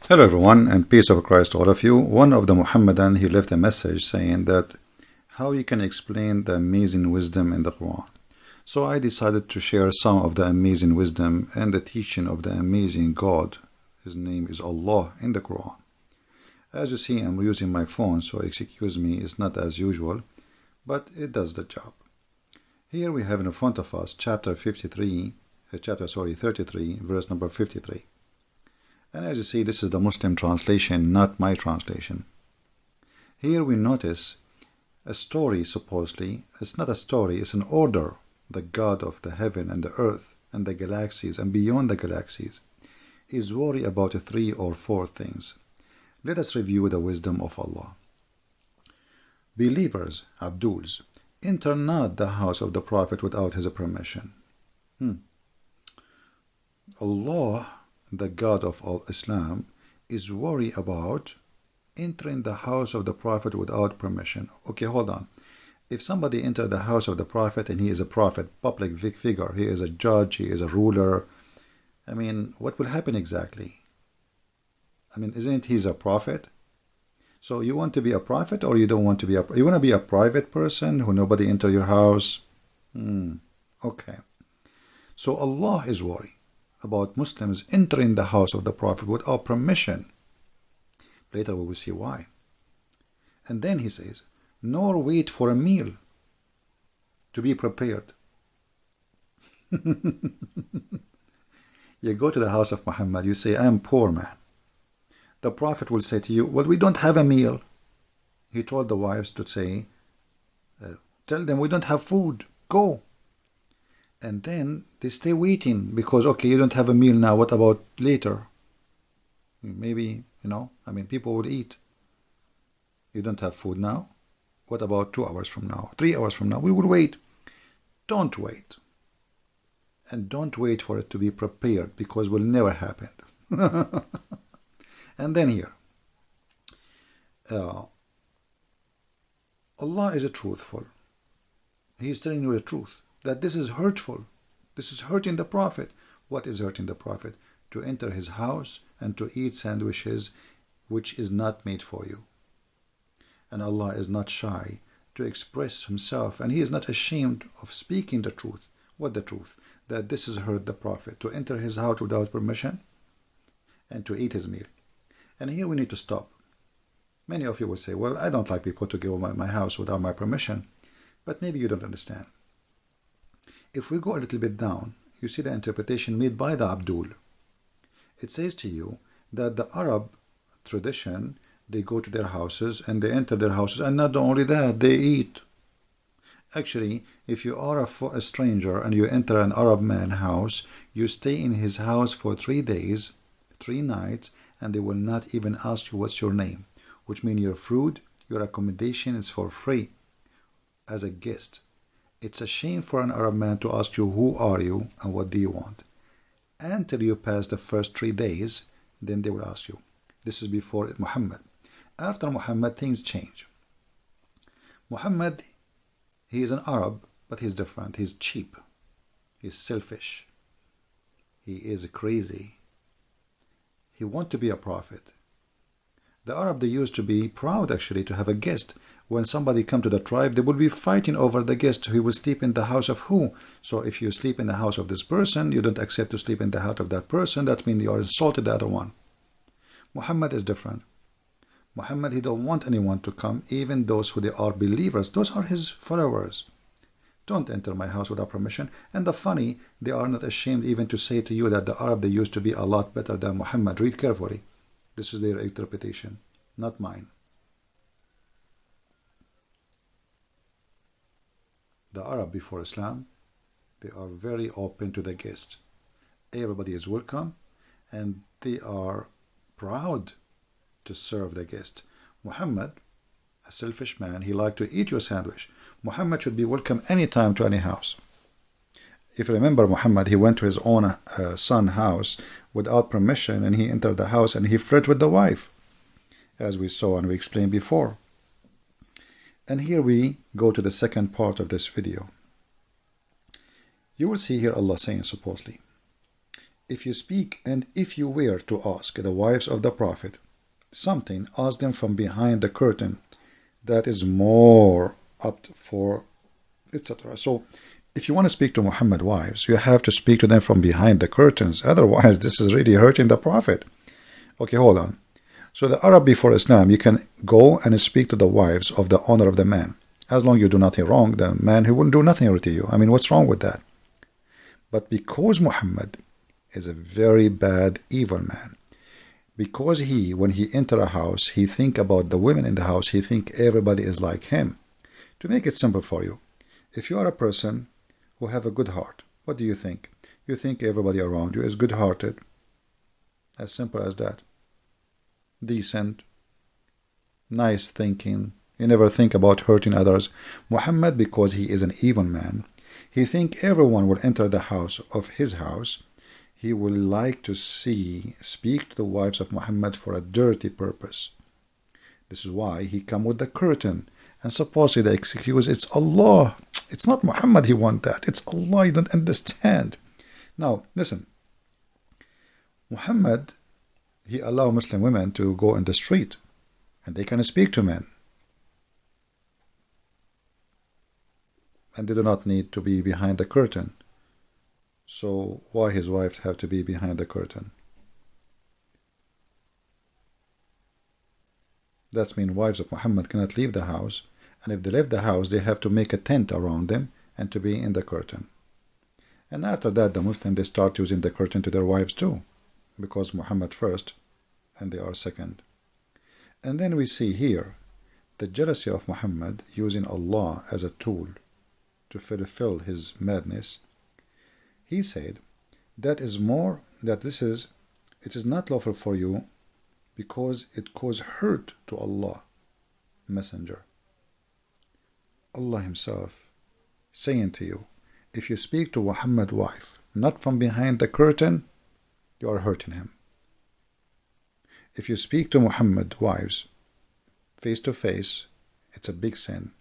Hello everyone, and peace of Christ to all of you. One of the Muhammadan, he left a message saying that how you can explain the amazing wisdom in the Quran. So I decided to share some of the amazing wisdom and the teaching of the amazing God. His name is Allah in the Quran. As you see, I'm using my phone, so excuse me, it's not as usual, but it does the job. Here we have in front of us chapter 33, verse number 53. And as you see, this is the Muslim translation, not my translation. Here we notice a story, supposedly. It's not a story, it's an order. The God of the heaven and the earth and the galaxies and beyond the galaxies is worried about 3 or 4 things. Let us review the wisdom of Allah. Believers, Abduls, enter not the house of the Prophet without his permission. Allah, the God of all Islam, is worried about entering the house of the Prophet without permission. Okay, hold on. If somebody entered the house of the Prophet and he is a prophet, public figure, he is a judge, he is a ruler, what will happen exactly? Isn't he a prophet? So you want to be a prophet or you don't want to be you want to be a private person who nobody enter your house? Okay. So Allah is worried about Muslims entering the house of the Prophet without permission. Later we will see why. And then he says, nor wait for a meal to be prepared. You go to the house of Muhammad, you say, I am poor man. The Prophet will say to you, well, we don't have a meal. He told the wives to say, tell them we don't have food, go. And then they stay waiting because, okay, you don't have a meal now, what about later? Maybe, people will eat. You don't have food now? What about 2 hours from now, 3 hours from now? We will wait. Don't wait. And don't wait for it to be prepared because it will never happen. And then here, Allah is a truthful. He is telling you the truth, that this is hurtful. This is hurting the Prophet. What is hurting the Prophet? To enter his house and to eat sandwiches which is not made for you. And Allah is not shy to express himself, and he is not ashamed of speaking the truth. What the truth? That this has hurt the Prophet, to enter his house without permission and to eat his meal. And here we need to stop. Many of you will say, well, I don't like people to go in my house without my permission. But maybe you don't understand. If we go a little bit down, you see the interpretation made by the Abdul. It says to you that the Arab tradition, they go to their houses and they enter their houses, and not only that, they eat. Actually, if you are a stranger and you enter an Arab man's house, you stay in his house for 3 days, 3 nights, and they will not even ask you what's your name, which means your food, your accommodation is for free as a guest. It's a shame for an Arab man to ask you who are you and what do you want. Until you pass the first 3 days, then they will ask you. This is before Muhammad. After Muhammad, things change. Muhammad, he is an Arab, but he's different. He's cheap. He's selfish. He is crazy. He wants to be a prophet. The Arab, they used to be proud actually to have a guest. When somebody come to the tribe, they would be fighting over the guest. He will sleep in the house of who? So if you sleep in the house of this person, you don't accept to sleep in the house of that person. That means you are insulted the other one. Muhammad is different. Muhammad, he don't want anyone to come, even those who they are believers. Those are his followers. Don't enter my house without permission. And the funny, they are not ashamed even to say to you that the Arab, they used to be a lot better than Muhammad. Read carefully. This is their interpretation, not mine. The Arab before Islam, they are very open to the guests. Everybody is welcome, and they are proud to serve the guest. Muhammad, a selfish man, he liked to eat your sandwich. Muhammad should be welcome anytime to any house. If you remember, Muhammad, he went to his own son's house without permission, and he entered the house and he flirted with the wife, as we saw and we explained before. And here we go to the second part of this video. You will see here Allah saying supposedly, If you speak and if you were to ask the wives of the Prophet something, ask them from behind the curtain that is more up for etc. So if you want to speak to Muhammad wives, you have to speak to them from behind the curtains. Otherwise, this is really hurting the Prophet. Okay, hold on. So the Arab before Islam, you can go and speak to the wives of the owner of the man. As long as you do nothing wrong, the man, he wouldn't do nothing to you. I mean, what's wrong with that? But because Muhammad is a very bad, evil man, because he, when he enter a house, he think about the women in the house, he think everybody is like him. To make it simple for you, if you are a person who have a good heart, what do you think? You think everybody around you is good-hearted. As simple as that. Decent, nice thinking. You never think about hurting others. Muhammad, because he is an evil man, he think everyone will enter the house of his house. He will like to speak to the wives of Muhammad for a dirty purpose. This is why he come with the curtain. And supposedly the excuse, it's Allah. It's not Muhammad he want that. It's Allah. You don't understand. Now, listen. Muhammad, he allow Muslim women to go in the street. And they can speak to men. And they do not need to be behind the curtain. So why his wives have to be behind the curtain? That means wives of Muhammad cannot leave the house. And if they leave the house, they have to make a tent around them and to be in the curtain. And after that, the Muslims, they start using the curtain to their wives too. Because Muhammad first, and they are second. And then we see here the jealousy of Muhammad using Allah as a tool to fulfill his madness. He said, it is not lawful for you because it cause hurt to Allah, Messenger. Allah himself saying to you, if you speak to Muhammad's wife, not from behind the curtain, you are hurting him. If you speak to Muhammad's wives face to face, it's a big sin.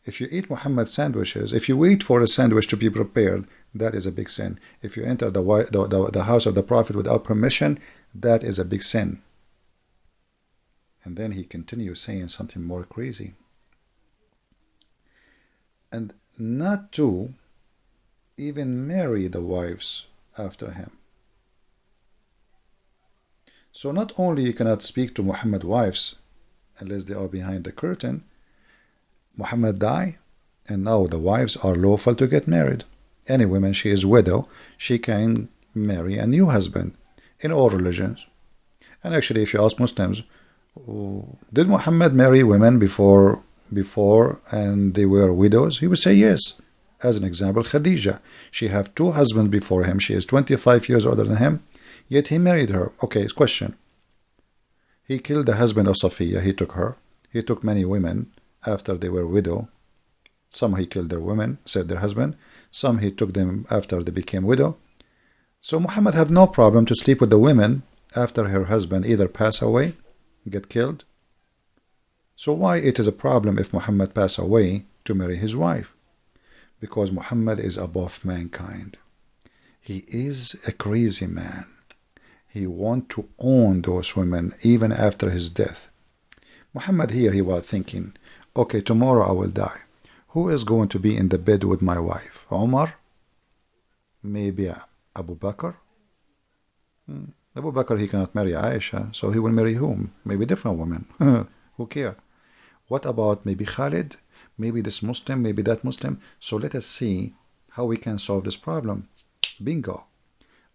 If you eat Muhammad's sandwiches, if you wait for a sandwich to be prepared, that is a big sin. If you enter the house of the Prophet without permission, that is a big sin. And then he continues saying something more crazy. And not to even marry the wives after him. So not only you cannot speak to Muhammad's wives unless they are behind the curtain, Muhammad died, and now the wives are lawful to get married. Any woman, she is widow, she can marry a new husband in all religions. And actually, if you ask Muslims, did Muhammad marry women before and they were widows? He would say yes. As an example, Khadija, she have two husbands before him. She is 25 years older than him, yet he married her. Okay, question. He killed the husband of Safiya. He took her. He took many women after they were widow. Some he killed their women, said their husband. Some he took them after they became widow. So Muhammad have no problem to sleep with the women after her husband either pass away, get killed. So why it is a problem if Muhammad pass away to marry his wife? Because Muhammad is above mankind. He is a crazy man. He want to own those women even after his death. Muhammad here, he was thinking, okay, tomorrow I will die. Who is going to be in the bed with my wife? Omar? Maybe Abu Bakr? Abu Bakr, he cannot marry Aisha, so he will marry whom? Maybe different women. Who cares? What about maybe Khalid? Maybe this Muslim, maybe that Muslim. So let us see how we can solve this problem. Bingo.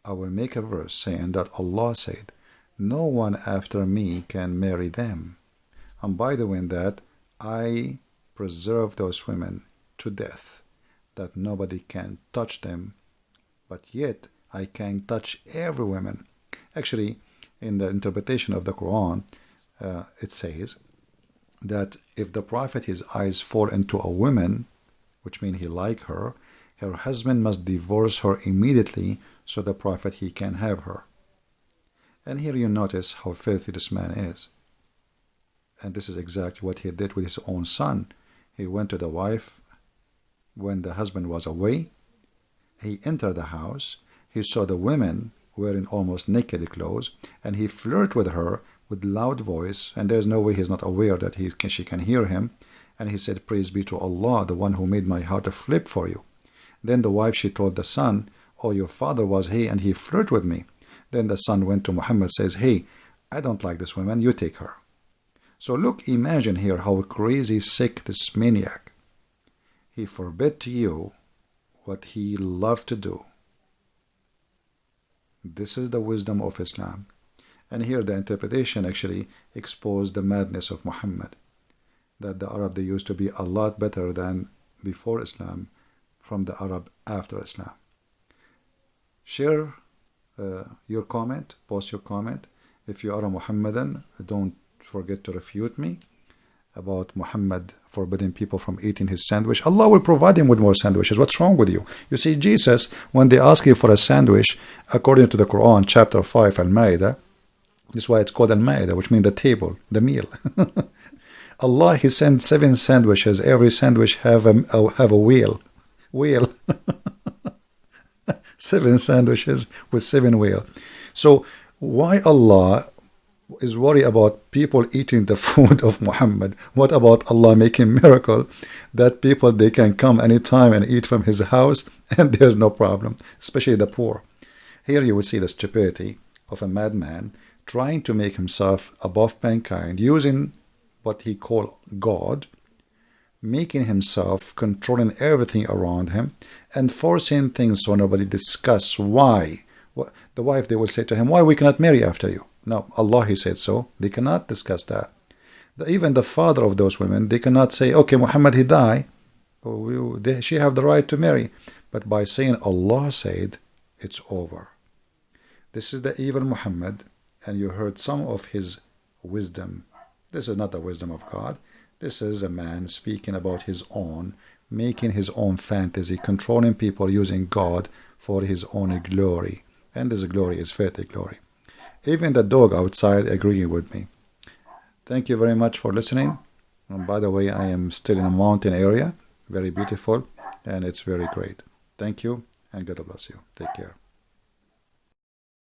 I will make a verse saying that Allah said, no one after me can marry them. And by the way, that I preserve those women to death, that nobody can touch them, but yet I can touch every woman. Actually, in the interpretation of the Quran, it says that if the Prophet, his eyes fall into a woman, which means he like her, her husband must divorce her immediately so the Prophet, he can have her. And here you notice how filthy this man is. And this is exactly what he did with his own son. He went to the wife when the husband was away. He entered the house. He saw the women wearing almost naked clothes, and he flirt with her with loud voice, and there's no way he's not aware that she can hear him. And he said, praise be to Allah, the one who made my heart a flip for you. Then the wife, she told the son, oh, your father was he, and he flirted with me. Then the son went to Muhammad, says, hey, I don't like this woman, you take her. So look, imagine here how crazy, sick this maniac. He forbid to you what he loved to do. This is the wisdom of Islam. And here the interpretation actually exposed the madness of Muhammad, that the Arab, they used to be a lot better than before Islam from the Arab after Islam. Share your comment, post your comment. If you are a Muhammadan, don't forget to refute me about Muhammad forbidding people from eating his sandwich. Allah will provide him with more sandwiches. What's wrong with you? You see, Jesus, when they ask you for a sandwich, according to the Quran, chapter 5, Al-Ma'idah, this is why it's called Al-Ma'idah, which means the table, the meal. Allah, He sent 7 sandwiches. Every sandwich have a wheel. 7 sandwiches with 7 wheels. So why Allah is worried about people eating the food of Muhammad? What about Allah making miracle that people, they can come anytime and eat from His house and there's no problem, especially the poor? Here you will see the stupidity of a madman trying to make himself above mankind, using what he called God, making himself controlling everything around him, and forcing things so nobody discuss why. The wife, they will say to him, why we cannot marry after you? No, Allah, He said so. They cannot discuss that. Even the father of those women, they cannot say, okay, Muhammad, he died. She have the right to marry. But by saying Allah said, it's over. This is the evil Muhammad, and you heard some of his wisdom. This is not the wisdom of God. This is a man speaking about his own, making his own fantasy, controlling people using God for his own glory. And this glory is filthy glory. Even the dog outside agreeing with me. Thank you very much for listening. And by the way, I am still in a mountain area, very beautiful, and it's very great. Thank you, and God bless you. Take care.